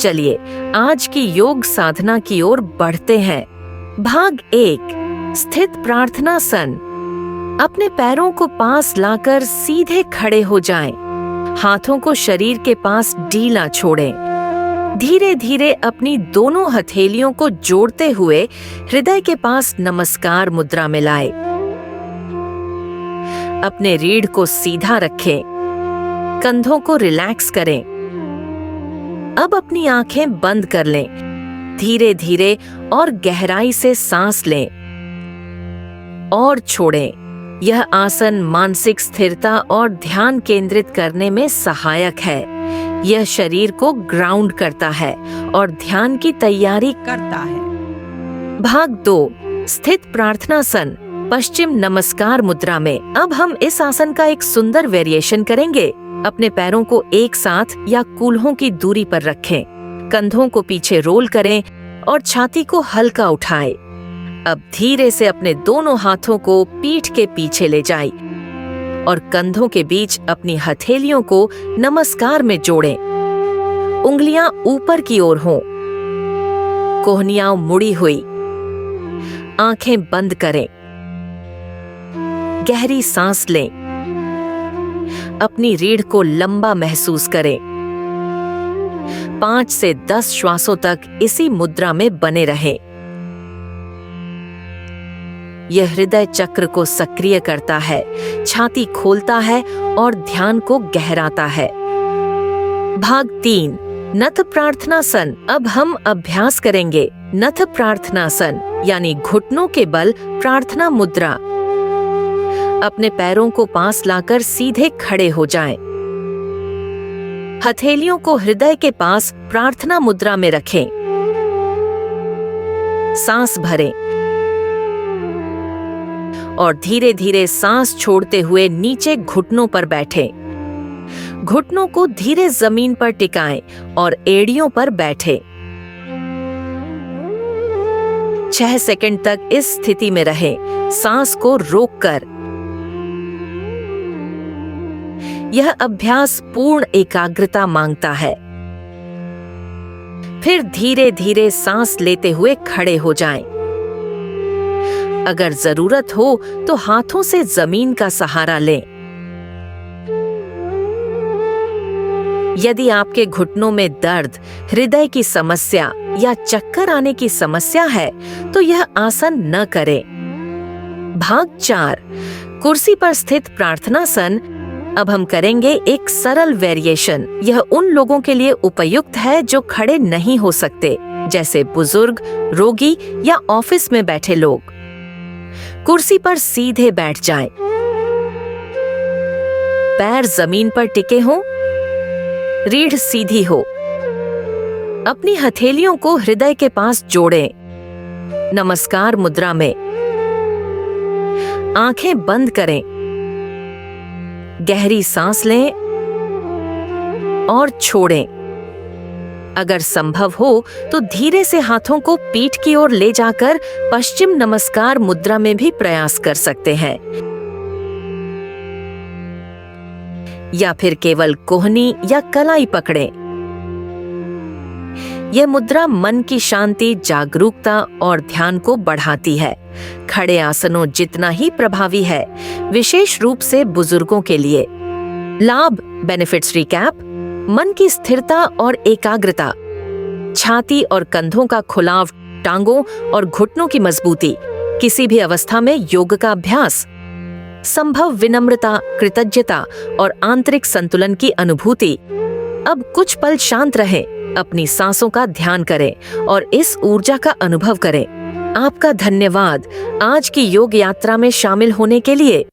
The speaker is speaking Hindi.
चलिए आज की योग साधना की ओर बढ़ते हैं। भाग 1, स्थित प्रार्थनासन। अपने पैरों को पास लाकर सीधे खड़े हो जाएं। हाथों को शरीर के पास ढीला छोड़ें। धीरे धीरे अपनी दोनों हथेलियों को जोड़ते हुए हृदय के पास नमस्कार मुद्रा में लाएं। अपने रीढ़ को सीधा रखें। कंधों को रिलैक्स करें। अब अपनी आंखें बंद कर लें। धीरे धीरे और गहराई से सांस लें और छोड़ें। यह आसन मानसिक स्थिरता और ध्यान केंद्रित करने में सहायक है। यह शरीर को ग्राउंड करता है और ध्यान की तैयारी करता है। भाग 2, स्थित प्रार्थनासन, पश्चिम नमस्कार मुद्रा में। अब हम इस आसन का एक सुंदर वेरिएशन करेंगे। अपने पैरों को एक साथ या कूल्हों की दूरी पर रखें। कंधों को पीछे रोल करें और छाती को हल्का उठाएं। अब धीरे से अपने दोनों हाथों को पीठ के पीछे ले जाएं और कंधों के बीच अपनी हथेलियों को नमस्कार में जोड़ें। उंगलियां ऊपर की ओर हों। कोहनियां मुड़ी हुई। आंखें बंद करें। गहरी सांस लें। अपनी रीढ़ को लंबा महसूस करें। 5 से 10 श्वासों तक इसी मुद्रा में बने रहें। यह हृदय चक्र को सक्रिय करता है, छाती खोलता है और ध्यान को गहराता है। भाग 3, नथ प्रार्थनासन। अब हम अभ्यास करेंगे नथ प्रार्थनासन यानी घुटनों के बल प्रार्थना मुद्रा। अपने पैरों को पास लाकर सीधे खड़े हो जाएं। हथेलियों को हृदय के पास प्रार्थना मुद्रा में रखें। सांस भरें और धीरे धीरे सांस छोड़ते हुए नीचे घुटनों पर बैठें। घुटनों को धीरे जमीन पर टिकाएं और एड़ियों पर बैठें। 6 सेकंड तक इस स्थिति में रहें, सांस को रोककर। यह अभ्यास पूर्ण एकाग्रता मांगता है। फिर धीरे धीरे सांस लेते हुए खड़े हो जाएं। अगर जरूरत हो तो हाथों से जमीन का सहारा लें। यदि आपके घुटनों में दर्द, हृदय की समस्या या चक्कर आने की समस्या है तो यह आसन न करें। भाग 4, कुर्सी पर स्थित प्रार्थनासन। अब हम करेंगे एक सरल वेरिएशन। यह उन लोगों के लिए उपयुक्त है जो खड़े नहीं हो सकते, जैसे बुजुर्ग, रोगी या ऑफिस में बैठे लोग। कुर्सी पर सीधे बैठ जाएं। पैर जमीन पर टिके हों। रीढ़ सीधी हो। अपनी हथेलियों को हृदय के पास जोड़ें। नमस्कार मुद्रा में। आंखें बंद करें। गहरी सांस लें और छोड़ें। अगर संभव हो तो धीरे से हाथों को पीठ की ओर ले जाकर पश्चिम नमस्कार मुद्रा में भी प्रयास कर सकते हैं, या फिर केवल कोहनी या कलाई पकड़ें। यह मुद्रा मन की शांति, जागरूकता और ध्यान को बढ़ाती है। खड़े आसनों जितना ही प्रभावी है, विशेष रूप से बुजुर्गों के लिए। लाभ, बेनिफिट्स रिकैप: मन की स्थिरता और एकाग्रता, छाती और कंधों का खुलाव, टांगों और घुटनों की मजबूती, किसी भी अवस्था में योग का अभ्यास, संभव विनम्रता, कृतज्ञता और आंतरिक संतुलन की अनुभूति। अब कुछ पल शांत रहें, अपनी सांसों का ध्यान करें और इस ऊर्जा का अनुभव करें। आपका धन्यवाद आज की योग यात्रा में शामिल होने के लिए।